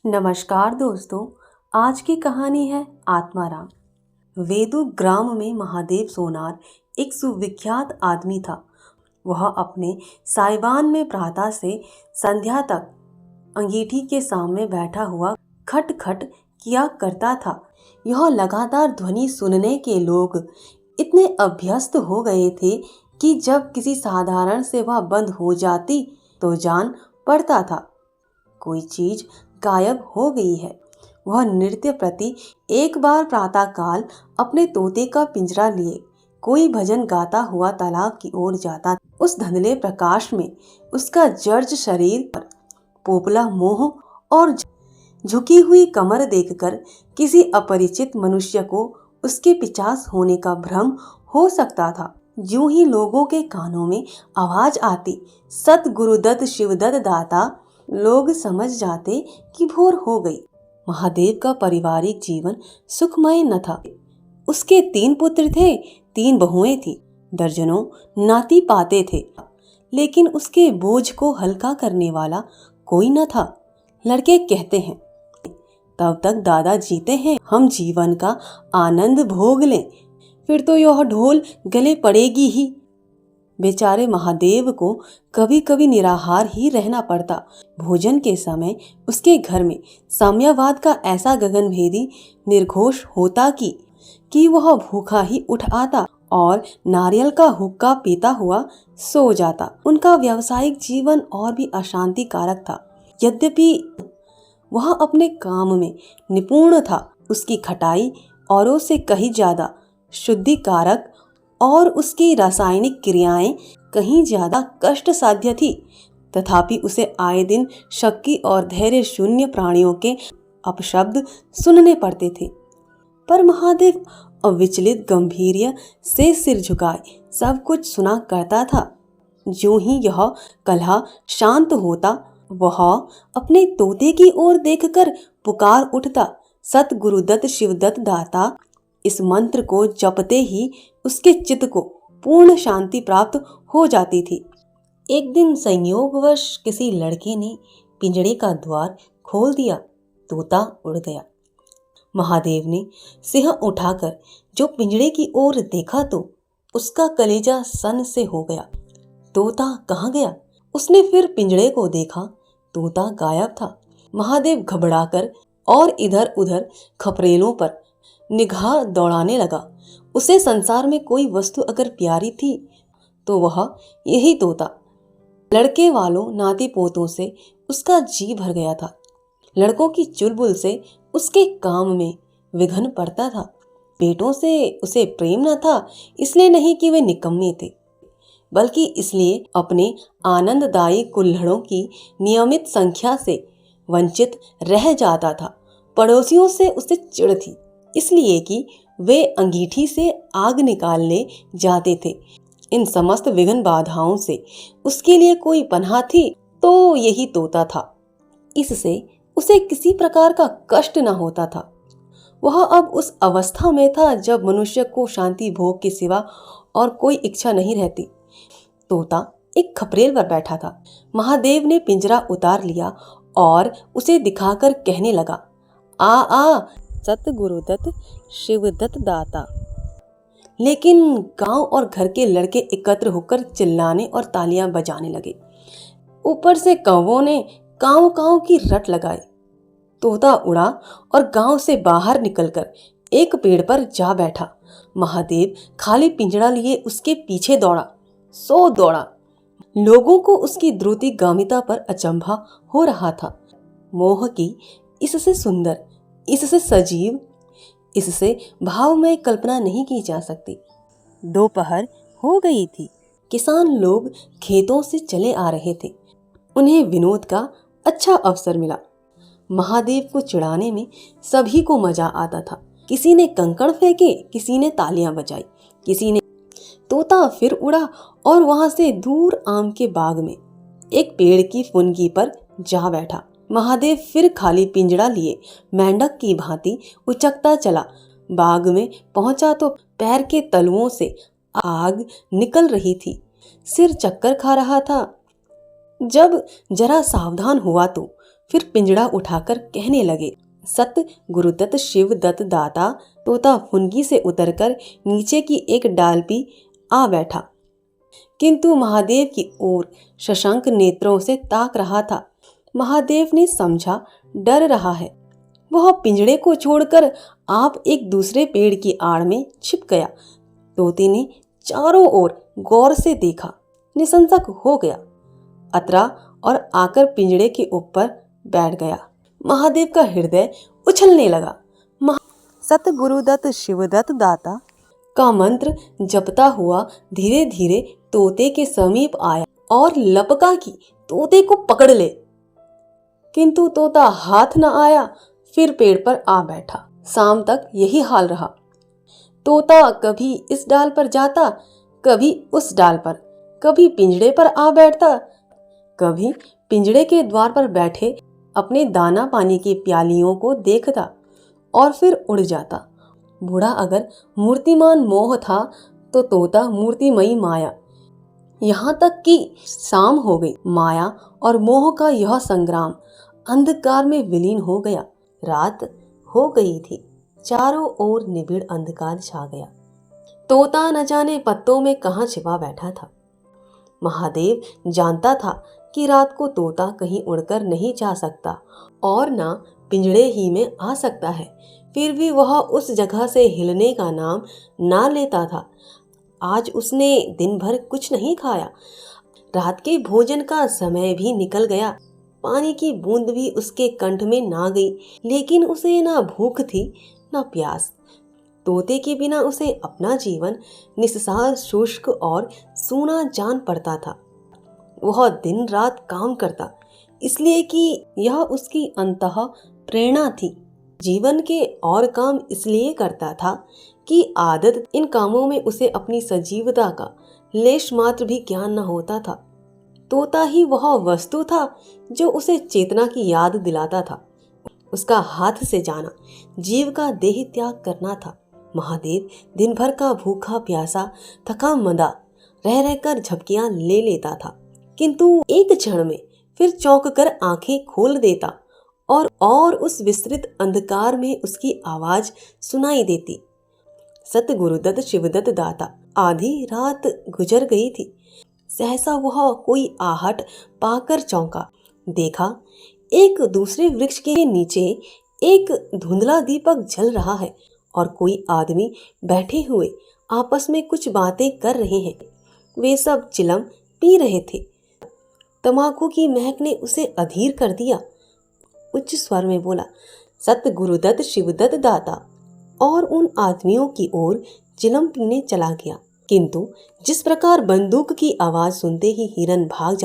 नमस्कार दोस्तों। आज की कहानी है आत्माराम। वेदु ग्राम में महादेव सोनार एक सुविख्यात आदमी था। वह अपने साइबान में प्रातः से संध्या तक अंगीठी के सामने बैठा हुआ खट खट किया करता था। यह लगातार ध्वनि सुनने के लोग इतने अभ्यस्त हो गए थे कि जब किसी साधारण से वह बंद हो जाती तो जान पड़ता था कोई चीज गायब हो गई है। वह नृत्य प्रति एक बार प्रातःकाल अपने तोते का पिंजरा लिए कोई भजन गाता हुआ तालाब की ओर जाता। उस धुंधले प्रकाश में उसका जर्ज शरीर पर पोपला मुंह और झुकी हुई कमर देखकर किसी अपरिचित मनुष्य को उसके पिचास होने का भ्रम हो सकता था। यूं ही लोगों के कानों में आवाज आती, सत गुरुदत्त शिवदत्त दाता, लोग समझ जाते कि भोर हो गई। महादेव का पारिवारिक जीवन सुखमय न था। उसके 3 पुत्र थे, 3 बहुएं थी, दर्जनों नाती पाते थे, लेकिन उसके बोझ को हल्का करने वाला कोई न था। लड़के कहते हैं, तब तक दादा जीते हैं, हम जीवन का आनंद भोग लें, फिर तो यह ढोल गले पड़ेगी ही। बेचारे महादेव को कभी कभी निराहार ही रहना पड़ता। भोजन के समय उसके घर में साम्यवाद का ऐसा गगनभेदी निर्घोष होता कि वह भूखा ही उठ आता और नारियल का हुक्का पीता हुआ सो जाता। उनका व्यावसायिक जीवन और भी अशांति कारक था। यद्यपि वह अपने काम में निपुण था, उसकी खटाई औरों से कहीं ज्यादा शुद्धिकारक और उसकी रासायनिक क्रियाएं कहीं ज्यादा कष्ट साध्य थी। तथापि उसे आए दिन शक्की और धैर्य शून्य प्राणियों के अपशब्द सुनने पड़ते थे। पर महादेव अविचलित गंभीर्य से सिर झुकाए सब कुछ सुना करता था। जो ही यह कलह शांत होता, वह अपने तोते की ओर देखकर पुकार उठता, सत गुरुदत्त शिवदत्त दाता। इस मंत्र को जपते ही उसके चित्त को पूर्ण शांति प्राप्त हो जाती थी। एक दिन संयोगवश किसी लड़के ने पिंजड़े का द्वार खोल दिया। तोता उड़ गया। महादेव ने सिंह उठाकर जो पिंजड़े की ओर देखा तो उसका कलेजा सन से हो गया। तोता कहाँ गया? उसने फिर पिंजड़े को देखा, तोता गायब था। महादेव घबराकर और इधर उधर खपरेलों पर निगाह दौड़ाने लगा। उसे संसार में कोई वस्तु अगर प्यारी थी तो वह यही तोता। लड़के वालों नाती पोतों से उसका जी भर गया था। लड़कों की चुलबुल से उसके काम में विघ्न पड़ता था। बेटों से उसे प्रेम न था, इसलिए नहीं कि वे निकम्मे थे, बल्कि इसलिए अपने आनंददायी कुल्हड़ों की नियमित संख्या से वंचित रह जाता था। पड़ोसियों से उसे चिढ़ थी, इसलिए कि वे अंगीठी से आग निकालने जाते थे। इन समस्त विघ्न बाधाओं से उसके लिए कोई पनाह थी तो यही तोता था। इससे उसे किसी प्रकार का कष्ट न होता था। वह अब उस अवस्था में था जब मनुष्य को शांति भोग के सिवा और कोई इच्छा नहीं रहती। तोता एक खपरेल पर बैठा था। महादेव ने पिंजरा उतार लिया और उसे दिखाकर कहने लगा, आ सत गुरुदत्त शिवदत्त दाता। लेकिन गांव और घर के लड़के एकत्र होकर चिल्लाने और तालियां बजाने लगे। ऊपर से कौवों ने काऊ काऊ की रट लगाई। तोता उड़ा और गांव से बाहर निकलकर एक पेड़ पर जा बैठा। महादेव खाली पिंजरा लिए उसके पीछे दौड़ा, सो दौड़ा। लोगों को उसकी द्रुतिगामिता पर अचंभा हो रहा था। मोह की इससे सुंदर, इससे सजीव, इससे भावमय कल्पना नहीं की जा सकती। दोपहर हो गई थी। किसान लोग खेतों से चले आ रहे थे। उन्हें विनोद का अच्छा अवसर मिला। महादेव को चिढ़ाने में सभी को मजा आता था। किसी ने कंकड़ फेंके, किसी ने तालियां बजाई, किसी ने। तोता फिर उड़ा और वहां से दूर आम के बाग में एक पेड़ की फुनगी पर जा बैठा। महादेव फिर खाली पिंजड़ा लिए मेंढक की भांति उचकता चला। बाग में पहुंचा तो पैर के तलुओं से आग निकल रही थी। सिर चक्कर खा रहा था। जब जरा सावधान हुआ तो फिर पिंजड़ा उठाकर कहने लगे, सत गुरुदत्त शिव दत्त दाता। तोता फुनगी से उतरकर नीचे की एक डाल पे आ बैठा, किंतु महादेव की ओर शशांक नेत्रों से ताक रहा था। महादेव ने समझा डर रहा है। वह पिंजड़े को छोड़कर आप एक दूसरे पेड़ की आड़ में छिप गया। तोते ने चारों ओर गौर से देखा, निसंसक हो गया, अतरा और आकर पिंजड़े के ऊपर बैठ गया। महादेव का हृदय उछलने लगा। सत गुरुदत्त शिवदत्त दाता का मंत्र जपता हुआ धीरे धीरे तोते के समीप आया और लपका कि तोते को पकड़ ले, किंतु तोता हाथ न आया। फिर पेड़ पर आ बैठा। शाम तक यही हाल रहा। तोता कभी इस डाल पर जाता, कभी उस डाल पर, कभी पिंजड़े पर आ बैठता, कभी पिंजड़े के द्वार पर बैठे अपने दाना पानी की प्यालियों को देखता और फिर उड़ जाता। बूढ़ा अगर मूर्तिमान मोह था तो तोता मूर्तिमयी माया। यहाँ तक कि शाम हो गई। माया और मोह का यह संग्राम अंधकार में विलीन हो गया। रात हो गई थी। चारों ओर निबिड़ अंधकार छा गया। तोता न जाने पत्तों में कहाँ छिपा बैठा था। महादेव जानता था कि रात को तोता कहीं उड़कर नहीं जा सकता और ना पिंजड़े ही में आ सकता है। फिर भी वह उस जगह से हिलने का नाम ना लेता था। आज उसने दिन भर कुछ नहीं खाया। रात के भोजन का समय भी निकल गया। पानी की बूंद भी उसके कंठ में ना गई, लेकिन उसे ना भूख थी ना प्यास। तोते के बिना उसे अपना जीवन निस्सार, शुष्क और सूना जान पड़ता था। वह दिन रात काम करता, इसलिए कि यह उसकी अंतः प्रेरणा थी। जीवन के और काम इसलिए करता था कि आदत इन कामों में उसे अपनी सजीवता का लेश मात्र भी ज्ञान न होता था। तोता ही वह वस्तु था जो उसे चेतना की याद दिलाता था। उसका हाथ से जाना जीव का देह त्याग करना था। महादेव दिन भर का भूखा प्यासा, थका मंदा रह रहकर झपकियां ले लेता था, किंतु एक क्षण में फिर चौंक कर आंखें खोल देता और उस विस्तृत अंधकार में उसकी आवाज सुनाई देती, सत गुरुदत्त शिवदत्त दाता। आधी रात गुजर गई थी। सहसा वह कोई आहट पाकर चौंका। देखा एक दूसरे वृक्ष के नीचे एक धुंधला दीपक जल रहा है और कोई आदमी बैठे हुए आपस में कुछ बातें कर रहे हैं। वे सब चिलम पी रहे थे। तंबाकू की महक ने उसे अधीर कर दिया। उच्च स्वर में बोला, सत गुरुदत्त शिवदत्त दाता, और उन आदमियों की ओर चिलम पीने चला गया। किंतु जिस प्रकार बंदूक की आवाज सुनते ही हिरन भाग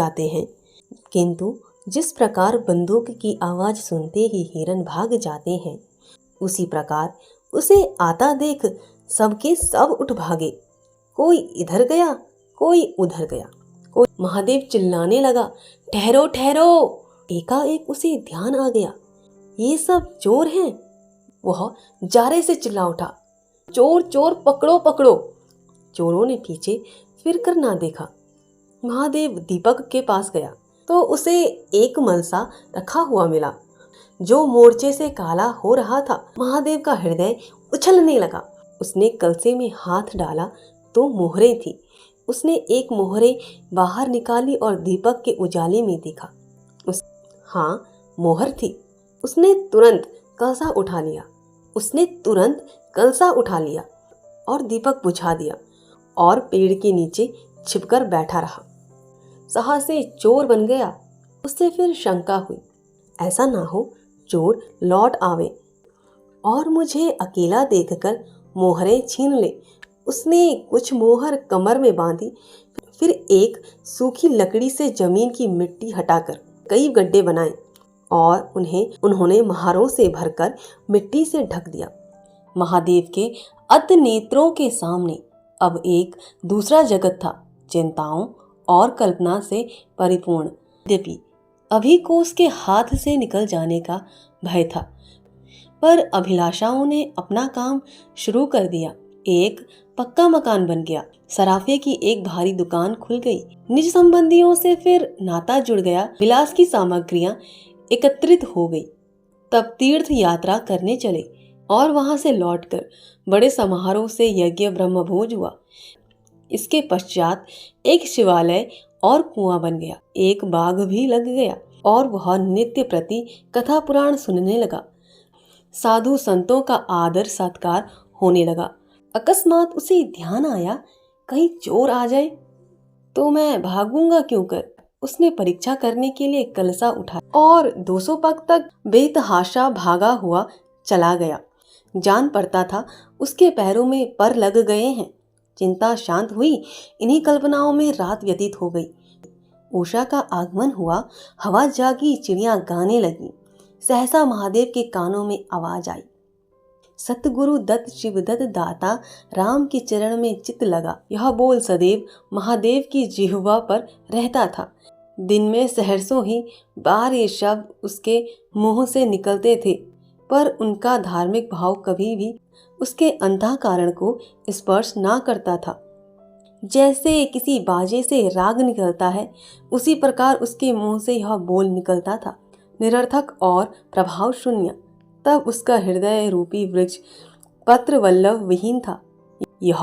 जाते हैं, उसी प्रकार उसे आता देख सबके सब उठ भागे। कोई इधर गया, कोई उधर गया। कोई महादेव चिल्लाने लगा, ठहरो ठहरो। एकाएक उसे ध्यान आ गया, ये सब चोर हैं। वह जारे से चिल्ला उठा, चोर चोर पकड़ो पकड़ो। चोरों ने पीछे फिर कर ना देखा। महादेव दीपक के पास गया तो उसे एक मनसा रखा हुआ मिला जो मोर्चे से काला हो रहा था। महादेव का हृदय उछलने लगा। उसने कलसे में हाथ डाला तो मोहरें थी। उसने एक मोहरे बाहर निकाली और दीपक के उजाले में देखा। हाँ, मोहर थी। उसने तुरंत कलसा उठा लिया और दीपक बुझा दिया और पेड़ के नीचे छिपकर बैठा रहा। साहसी चोर बन गया। उससे फिर शंका हुई, ऐसा ना हो चोर लौट आवे और मुझे अकेला देखकर मोहरें छीन ले। उसने कुछ मोहर कमर में बांधी, फिर एक सूखी लकड़ी से जमीन की मिट्टी हटाकर कई गड्ढे बनाए और उन्होंने महारों से भरकर मिट्टी से ढक दिया। महादेव के अध नेत्रों के सामने अब एक दूसरा जगत था, चिंताओं और कल्पना से परिपूर्ण। यद्यपि अभी को उसके हाथ से निकल जाने का भय था, पर अभिलाषाओं ने अपना काम शुरू कर दिया। एक पक्का मकान बन गया। सराफे की एक भारी दुकान खुल गई। निज संबंधियों से फिर नाता जुड़ गया। विलास की सामग्रियां एकत्रित हो गई। तब तीर्थ यात्रा करने चले और वहां से लौटकर बड़े समारोह से यज्ञ ब्रह्मभोज हुआ। इसके पश्चात एक शिवालय और कुआं बन गया, एक बाग भी लग गया और वह नित्य प्रति कथा पुराण सुनने लगा। साधु संतों का आदर सत्कार होने लगा। अकस्मात उसे ध्यान आया, कहीं चोर आ जाए तो मैं भागूंगा क्यों कर। उसने परीक्षा करने के लिए कलसा उठाया और 200 पग तक बेतहाशा भागा हुआ चला गया। जान पड़ता था उसके पैरों में पर लग गए हैं। चिंता शांत हुई, इन्हीं कल्पनाओं में रात व्यतीत हो गई। उषा का आगमन हुआ, हवा जागी, चिड़िया गाने लगी। सहसा महादेव के कानों में आवाज आई, सतगुरु दत्त शिवदत्त दाता, राम के चरण में चित लगा। यह बोल सदैव महादेव की जिह्वा पर रहता था। दिन में सहर्षों ही बार ये शब्द उसके मुंह से निकलते थे, पर उनका धार्मिक भाव कभी भी उसके अंतःकरण को स्पर्श ना करता था। जैसे किसी बाजे से राग निकलता है, उसी प्रकार उसके मुंह से यह बोल निकलता था, निरर्थक और प्रभाव शून्य। तब उसका हृदय रूपी वृक्ष पत्र वल्लभ विहीन था। यह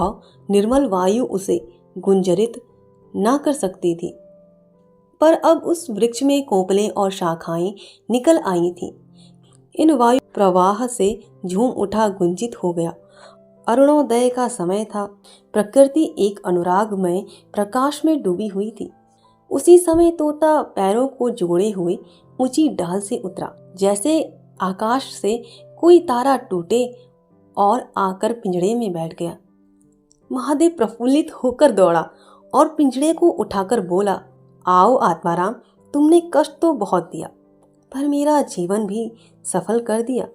निर्मल वायु उसे गुंजरित ना कर सकती थी, पर अब उस वृक्ष में कोपलें और शाखाएं निकल आई थीं। इन वायु प्रवाह से झूम उठा, गुंजित हो गया। अरुणोदय का समय था। प्रकृति एक अनुरागमय प्रकाश में डूबी हुई थी। उसी समय तोता पैरों को जोड़े हुए ऊंची डाल से उतरा, जैसे आकाश से कोई तारा टूटे, और आकर पिंजड़े में बैठ गया। महादेव प्रफुल्लित होकर दौड़ा और पिंजड़े को उठाकर बोला, आओ आत्माराम, तुमने कष्ट तो बहुत दिया, पर मेरा जीवन भी सफल कर दिया।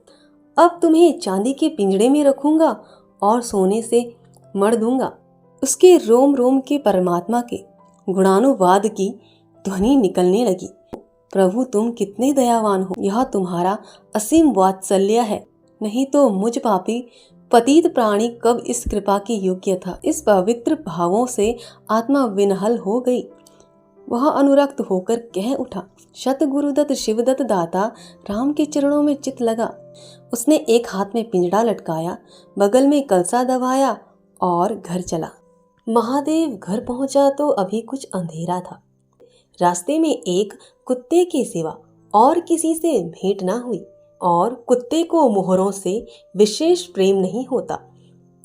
अब तुम्हें चांदी के पिंजड़े में रखूंगा और सोने से मढ़ दूंगा। उसके रोम रोम के परमात्मा के गुणानुवाद की ध्वनि निकलने लगी। प्रभु तुम कितने दयावान हो, यह तुम्हारा असीम वात्सल्य है, नहीं तो मुझ पापी पतित प्राणी कब इस कृपा के योग्य था। इस पवित्र भावों से आत्मा विनहल हो गई। वह अनुरक्त होकर कह उठा, शत गुरुदत्त शिवदत्त दाता, राम के चरणों में चित लगा। उसने एक हाथ में पिंजड़ा लटकाया, बगल में कलसा दबाया और घर चला। महादेव घर पहुंचा तो अभी कुछ अंधेरा था। रास्ते में एक कुत्ते के सिवा और किसी से भेंट ना हुई, और कुत्ते को मोहरों से विशेष प्रेम नहीं होता।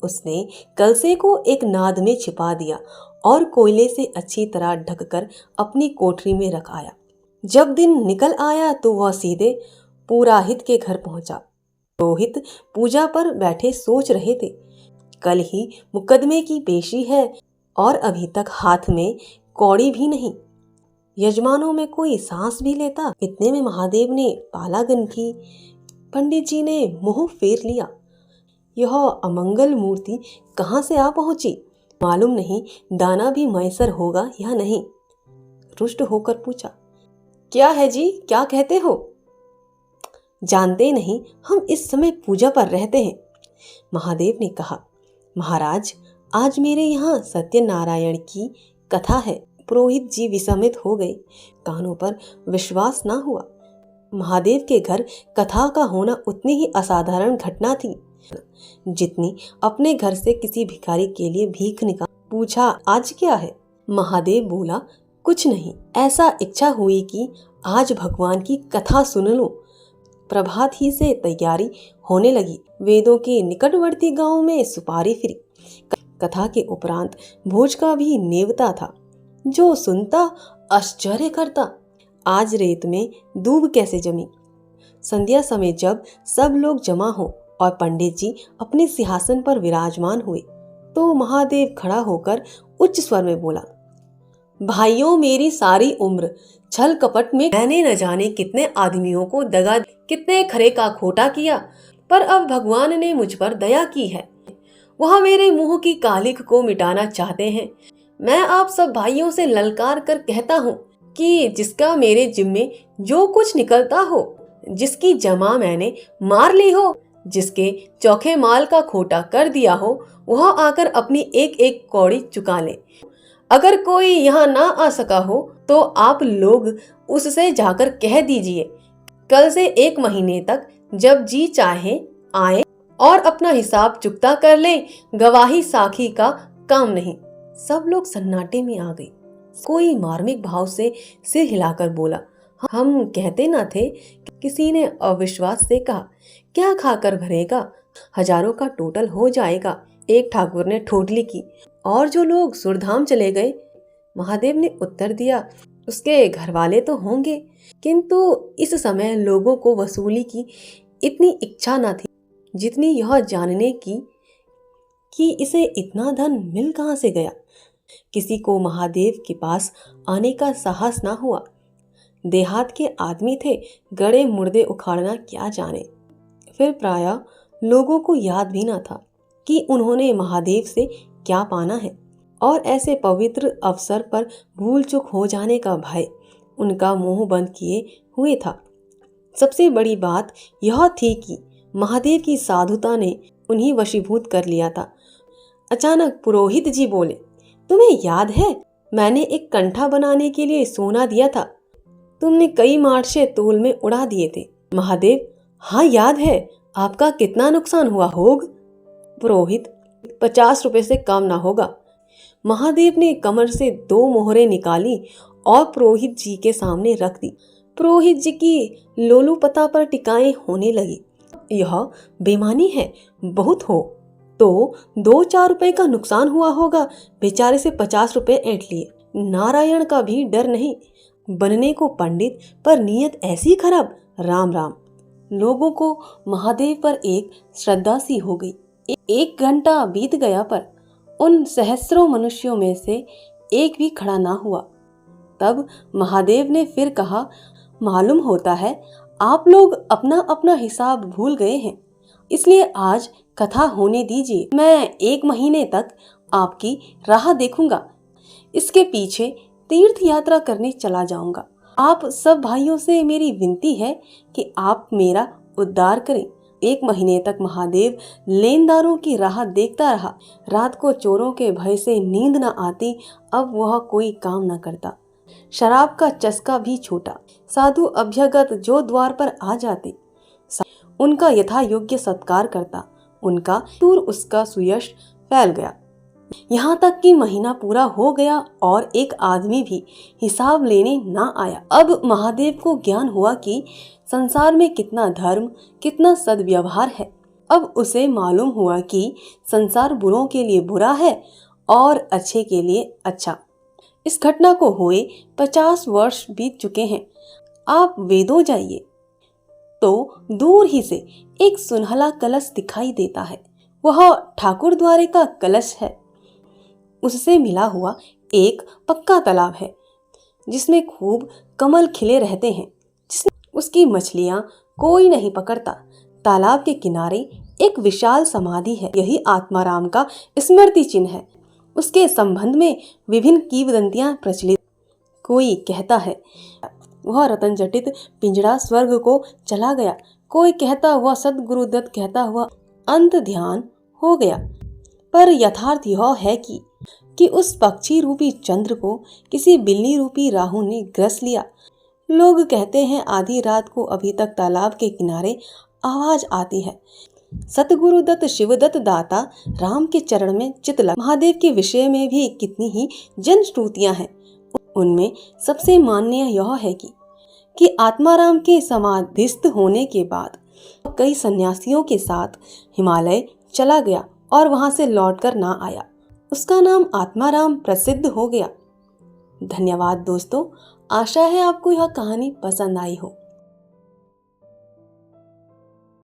उसने कलसे को एक नाद में छिपा दिया और कोयले से अच्छी तरह ढककर अपनी कोठरी में रख आया। जब दिन निकल आया तो वह सीधे पुरोहित के घर पहुंचा। पुरोहित पूजा पर बैठे सोच रहे थे, कल ही मुकदमे की पेशी है और अभी तक हाथ में कौड़ी भी नहीं। यजमानों में कोई सांस भी लेता। इतने में महादेव ने पालागन की। पंडित जी ने मुंह फेर लिया। यह अमंगल मूर्ति कहाँ से आ पहुंची, मालूम नहीं दाना भी मैसर होगा या नहीं। रुष्ट होकर पूछा, क्या है जी, क्या कहते हो? जानते नहीं, हम इस समय पूजा पर रहते हैं। महादेव ने कहा, महाराज आज मेरे यहाँ सत्यनारायण की कथा है। पुरोहित जी विस्मित हो गए, कानों पर विश्वास ना हुआ। महादेव के घर कथा का होना उतनी ही असाधारण घटना थी जितनी अपने घर से किसी भिखारी के लिए भीख निकाल। पूछा, आज क्या है? महादेव बोला, कुछ नहीं, ऐसा इच्छा हुई कि आज भगवान की कथा सुन लूं। प्रभात ही से तैयारी होने लगी। वेदों के निकटवर्ती गांव में सुपारी फिरी। कथा के उपरांत भोज का भी नेवता था। जो सुनता आश्चर्य करता, आज रेत में दूब कैसे जमी। संध्या समय जब सब लोग जमा हो और पंडित जी अपने सिंहासन पर विराजमान हुए, तो महादेव खड़ा होकर उच्च स्वर में बोला, भाइयों, मेरी सारी उम्र छल कपट में मैंने न जाने कितने आदमियों को दगा, कितने खरे का खोटा किया, पर अब भगवान ने मुझ पर दया की है। वह मेरे मुंह की कालिख को मिटाना चाहते हैं। मैं आप सब भाइयों से ललकार कर कहता हूँ कि जिसका मेरे जिम्मे जो कुछ निकलता हो, जिसकी जमा मैंने मार ली हो, जिसके चौखे माल का खोटा कर दिया हो, वह आकर अपनी एक एक कौड़ी चुका ले। अगर कोई यहाँ ना आ सका हो तो आप लोग उससे जाकर कह दीजिए कल से 1 महीने तक जब जी चाहे आए और अपना हिसाब चुकता कर लें, गवाही साखी का काम नहीं। सब लोग सन्नाटे में आ गए। कोई मार्मिक भाव से सिर हिलाकर बोला, हम कहते ना थे। किसी ने अविश्वास से कहा, क्या खाकर भरेगा, हजारों का टोटल हो जाएगा। एक ठाकुर ने ठोडली की, और जो लोग सुरधाम चले गए। महादेव ने उत्तर दिया, उसके घर वाले तो होंगे, किंतु इस समय लोगों को वसूली की इतनी इच्छा न थी जितनी यह जानने की कि इसे इतना धन मिल कहां से गया। किसी को महादेव के पास आने का साहस ना हुआ। देहात के आदमी थे, गड़े मुर्दे उखाड़ना क्या जाने। फिर प्रायः लोगों को याद भी ना था कि उन्होंने महादेव से क्या पाना है, और ऐसे पवित्र अवसर पर भूल चूक हो जाने का भय उनका मुंह बंद किए हुए था। सबसे बड़ी बात यह थी कि महादेव की साधुता ने उन्हें वशीभूत कर लिया था। अचानक पुरोहित जी बोले, तुम्हें याद है मैंने एक कंठा बनाने के लिए सोना दिया था, तुमने कई मार्शे तोल में उड़ा दिए थे। महादेव, हाँ याद है, आपका कितना नुकसान हुआ होगा? पुरोहित, 50 रुपए से कम ना होगा। महादेव ने कमर से 2 मोहरें निकाली और पुरोहित जी के सामने रख दी। पुरोहित जी की लोलुपता पर टिकाएं होने लगी। यह बेईमानी है, बहुत हो तो 2-4 रुपए का नुकसान हुआ होगा, बेचारे से 50 रुपए ऐंठ लिए। नारायण का भी डर नहीं, बनने को पंडित पर नीयत ऐसी खराब। राम राम। लोगों को महादेव पर एक श्रद्धा सी हो गई। 1 घंटा बीत गया पर उन सहस्रों मनुष्यों में से एक भी खड़ा ना हुआ। तब महादेव ने फिर कहा, मालूम होता है आप लोग अपना अपना हिसाब भूल गए हैं, इसलिए आज कथा होने दीजिए। मैं 1 महीने तक आपकी राह देखूंगा, इसके पीछे तीर्थ यात्रा करने चला जाऊंगा। आप सब भाइयों से मेरी विनती है कि आप मेरा उद्धार करें। 1 महीने तक महादेव लेनदारों की राह देखता रहा। रात को चोरों के भय से नींद न आती, अब वह कोई काम न करता। शराब का चस्का भी छूटा। साधु अभ्यागत जो द्वार पर आ जाते, उनका यथा योग्य सत्कार करता। उनका दूर उसका सुयश फैल गया। यहाँ तक कि महीना पूरा हो गया और एक आदमी भी हिसाब लेने ना आया। अब महादेव को ज्ञान हुआ कि संसार में कितना धर्म, कितना सद्व्यवहार है। अब उसे मालूम हुआ कि संसार बुरों के लिए बुरा है और अच्छे के लिए अच्छा। इस घटना को हुए 50 वर्ष बीत चुके हैं। आप वेदों जाइए तो दूर ही से एक सुनहला कलश दिखाई देता है। वह ठाकुर द्वारे का कलश है। उससे मिला हुआ एक पक्का तालाब है जिसमें खूब कमल खिले रहते हैं, जिसमें उसकी मछलियां कोई नहीं पकड़ता। तालाब के किनारे एक विशाल समाधि है, यही आत्माराम का स्मृति चिन्ह है। उसके संबंध में विभिन्न किंवदंतियां प्रचलित। कोई कहता है वह रतन जटित पिंजड़ा स्वर्ग को चला गया, कोई कहता वह सद्गुरुदत्त कहता हुआ अंत ध्यान हो गया। पर यथार्थ यह है कि उस पक्षी रूपी चंद्र को किसी बिल्ली रूपी राहु ने ग्रस लिया। लोग कहते हैं आधी रात को अभी तक तालाब के किनारे आवाज आती है। सतगुरुदत्त शिवदत्त दाता राम के चरण में चित लगा। महादेव के विषय में भी कितनी ही जनश्रुतियां हैं। उनमें सबसे मान्य यह है कि आत्माराम के समाधिस्थ होने के बाद कई सन्यासियों के साथ हिमालय चला गया और वहां से लौटकर ना आया। उसका नाम आत्माराम प्रसिद्ध हो गया। धन्यवाद दोस्तों, आशा है आपको यह कहानी पसंद आई हो।